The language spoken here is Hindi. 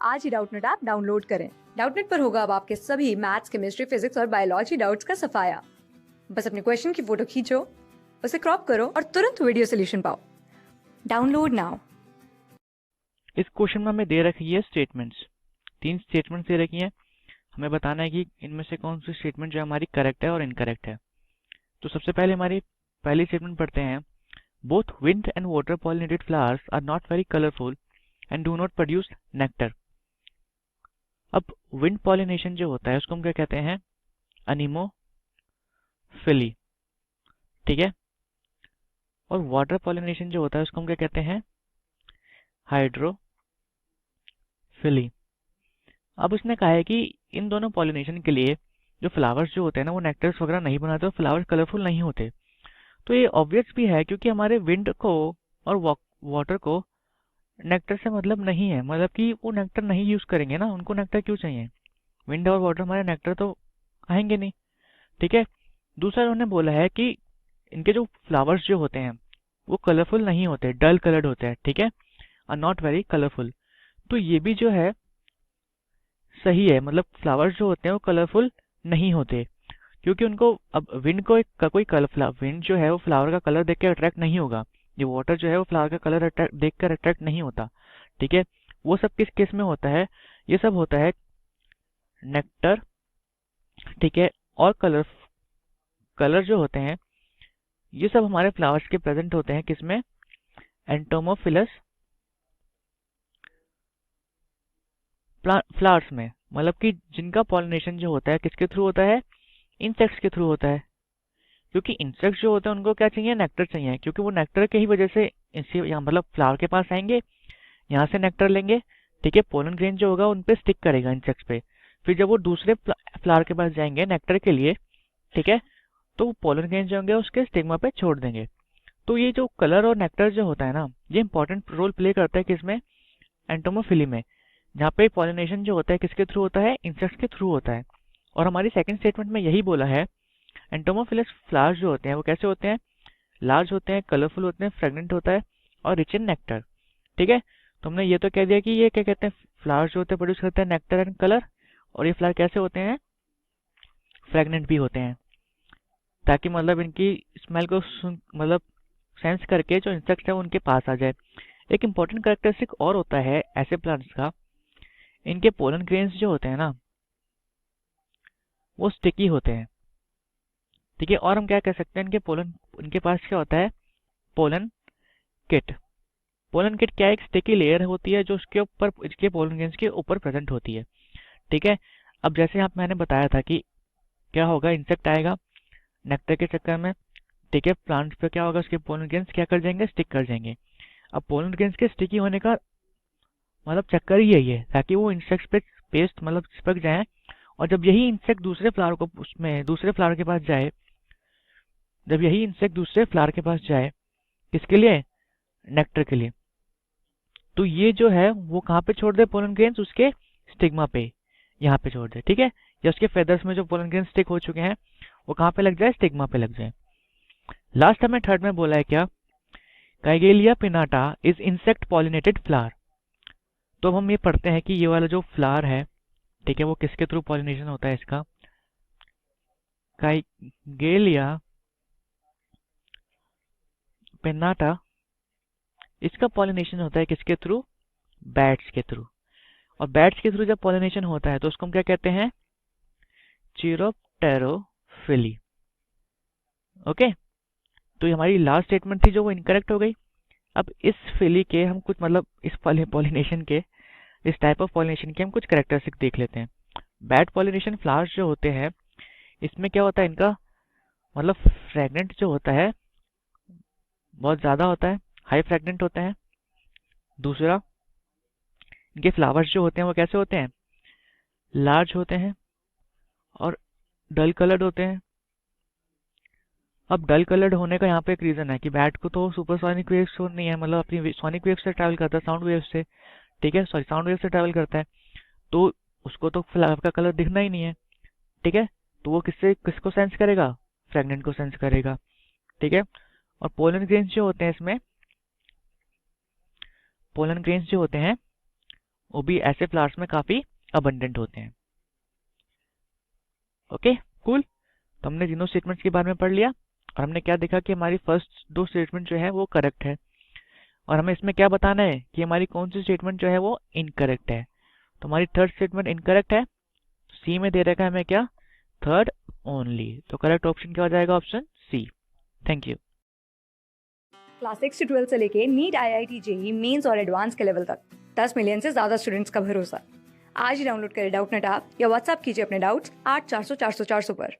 आज ही डाउटनेट ऐप डाउनलोड करें। डाउटनेट पर होगा अब आपके सभी मैथ्स, केमिस्ट्री, फिजिक्स और बायोलॉजी डाउट्स का सफाया। बस अपने क्वेश्चन की फोटो खींचो, उसे क्रॉप करो और तुरंत वीडियो सोल्यूशन पाओ। Download now. इस क्वेश्चन में हमें दे रखी है स्टेटमेंट्स, 3 स्टेटमेंट्स दे रखी हैं। हमें बताना है कि इनमें से कौन सी स्टेटमेंट जो हमारी करेक्ट है और इनकरेक्ट है। तो सबसे पहले हमारी पहली स्टेटमेंट पढ़ते हैं। Both wind and water pollinated flowers are not very colourful and do not produce nectar. अब विंड पॉलिनेशन जो होता है उसको हम क्या कहते हैं? अनीमोफिली, ठीक है। और वाटर पॉलिनेशन जो होता है उसको हम क्या कहते हैं? हाइड्रोफिली। अब उसने कहा है कि इन दोनों पॉलिनेशन के लिए जो फ्लावर्स जो होते हैं ना वो नेक्टर्स वगैरह नहीं बनाते और फ्लावर्स कलरफुल नहीं होते। तो ये ऑब्वियस भी है क्योंकि हमारे विंड को और वाटर को नेक्टर से मतलब नहीं है, मतलब कि वो नेक्टर नहीं यूज करेंगे ना, उनको नेक्टर क्यों चाहिए? विंड और वाटर हमारे नेक्टर तो आएंगे नहीं, ठीक है। दूसरा उन्होंने बोला है कि इनके जो फ्लावर्स जो होते हैं वो कलरफुल नहीं होते, डल कलर्ड होते हैं, ठीक है, और नॉट वेरी कलरफुल। तो ये भी जो है सही है, मतलब फ्लावर्स जो होते हैं वो कलरफुल नहीं होते क्योंकि उनको अब विंड को का कोई कलर विंड जो है वो फ्लावर का कलर देख के अट्रैक्ट नहीं होगा। ये वाटर जो है वो फ्लावर का कलर देख कर अट्रैक्ट नहीं होता, ठीक है। वो सब किस केस में होता है? ये सब होता है नेक्टर, ठीक है। और कलर जो होते हैं ये सब हमारे फ्लावर्स के प्रेजेंट होते हैं किसमें? एंटोमोफिलस फ्लावर्स में, मतलब कि जिनका पॉलिनेशन जो होता है किसके थ्रू होता है? इंसेक्ट्स के थ्रू होता है। क्योंकि इंसेक्ट्स जो होते हैं उनको क्या चाहिए? नेक्टर चाहिए, क्योंकि वो नेक्टर के ही वजह से इसी यहाँ मतलब फ्लावर के पास आएंगे, यहाँ से नेक्टर लेंगे, ठीक है। पोलन ग्रेन जो होगा उन पे स्टिक करेगा इंसेक्ट्स पे। फिर जब वो दूसरे फ्लावर के पास जाएंगे नेक्टर के लिए, ठीक है, तो वो पोलन ग्रेन जो होंगे उसके स्टिग्मा पे छोड़ देंगे। तो ये जो कलर और नेक्टर जो होता है ना, ये इंपॉर्टेंट रोल प्ले करता है किसमें? एंटोमोफिली में, जहाँ पे पॉलिनेशन जो होता है किसके थ्रू होता है? इंसेक्ट्स के थ्रू होता है। और हमारी सेकंड स्टेटमेंट में यही बोला है, एंटोमोफिलस फ्लावर्स जो होते हैं वो कैसे होते हैं? लार्ज होते हैं, कलरफुल होते हैं, फ्रेगनेंट होता है और रिच इन नेक्टर, ठीक है। तो हमने ये तो कह दिया कि ये क्या कहते हैं? फ्लावर्स जो होते हैं प्रोड्यूस करते हैं नेक्टर एंड कलर, और ये फ्लावर कैसे होते हैं? फ्रेगनेंट भी होते हैं, ताकि मतलब इनकी स्मेल को मतलब सेंस करके जो इंसेक्ट है उनके पास आ जाए। एक इंपॉर्टेंट कैरेक्टरिस्टिक और होता है ऐसे प्लांट्स का, इनके पोलन ग्रेन्स जो होते हैं ना वो स्टिकी होते हैं, ठीक है। और हम क्या कह सकते हैं? इनके पास क्या होता है? Pollen kit. पोलन किट क्या है? एक स्टिकी लेयर होती है जो उसके ऊपर इसके पोलन ग्रेन्स के ऊपर प्रेजेंट होती है, ठीक है। अब जैसे यहाँ मैंने बताया था कि क्या होगा? इंसेक्ट आएगा नेक्टर के चक्कर में, ठीक है। प्लांट पे क्या होगा? उसके पोलन ग्रेन्स क्या कर जाएंगे? स्टिक कर जाएंगे। अब पोलन ग्रेन्स के स्टिकी होने का मतलब चक्कर ही यही है ताकि वो इंसेक्ट्स पे पेस्ट मतलब चिपक जाए, और जब यही इंसेक्ट दूसरे फ्लावर को उसमें दूसरे फ्लावर के पास जाए, जब यही इंसेक्ट दूसरे फ्लावर के पास जाए, किसके लिए? नेक्टर के लिए, तो ये जो है वो कहाँ पे छोड़ दे पोलन ग्रेन्स? उसके स्टिग्मा पे, यहाँ पे छोड़ दे, ठीक है। या उसके फेदर्स में जो पोलन ग्रेन्स स्टिक हो चुके हैं वो कहाँ पे लग जाए? स्टिग्मा पे लग जाए। लास्ट हमें थर्ड में बोला है क्या? Kigelia pinnata is insect pollinated flower. तो अब हम ये पढ़ते हैं कि ये वाला जो फ्लावर है, ठीक है, वो किसके थ्रू पॉलिनेशन होता है इसका? काइगेलिया पिनाटा, इसका पॉलिनेशन होता है किसके थ्रू? बैट्स के थ्रू। और बैट्स के थ्रू जब पॉलिनेशन होता है तो उसको हम क्या कहते हैं? चिरोप्टेरोफिली, ओके। तो ये हमारी लास्ट स्टेटमेंट थी जो वो इनकरेक्ट हो गई। अब इस फिली के हम कुछ मतलब इस पॉलिनेशन के, इस टाइप ऑफ पॉलिनेशन के हम कुछ कैरेक्टरिस्टिक देख लेते हैं। बैट पॉलिनेशन फ्लावर्स जो होते हैं इसमें क्या होता है? इनका मतलब फ्रेगनेंट जो होता है बहुत ज्यादा होता है, हाई फ्रेगनेंट होता है। दूसरा, इनके फ्लावर्स जो होते हैं वो कैसे होते हैं? लार्ज होते हैं और डल कलर्ड होते हैं। अब डल कलर्ड होने का यहाँ पे एक रीजन है कि बैट को तो सुपरसोनिक वेव्स नहीं है, मतलब अपनी सोनिक वेव से ट्रैवल करता है, साउंड वेव से, ठीक है, सॉरी साउंड वेव से ट्रैवल करता है, तो उसको तो फ्लावर का कलर दिखना ही नहीं है, ठीक है। तो वो किसको सेंस करेगा? फ्रेगनेंट को सेंस करेगा, ठीक है। और पोलन ग्रेन्स जो होते हैं इसमें, पोलन ग्रेन्स जो होते हैं वो भी ऐसे फ्लावर्स में काफ़ी अबंडेंट होते हैं। Okay cool. तो हमने तीनों स्टेटमेंट्स के बारे में पढ़ लिया और हमने क्या देखा कि हमारी फर्स्ट दो स्टेटमेंट जो है वो करेक्ट है, और हमें इसमें क्या बताना है कि हमारी कौन सी स्टेटमेंट जो है वो इनकरेक्ट है। तो हमारी थर्ड स्टेटमेंट इनकरेक्ट है, सी में दे रखा है हमें क्या, थर्ड ओनली। तो करेक्ट ऑप्शन क्या हो जाएगा, option C. Thank you. Class 6 से 12 से लेके नीट, IIT, JEE मेंस और एडवांस के लेवल तक 10 मिलियन से ज्यादा स्टूडेंट्स का भरोसा। आज ही डाउनलोड करें डाउटनेट ऐप या व्हाट्सएप कीजिए अपने डाउट्स 8400 400 400 पर।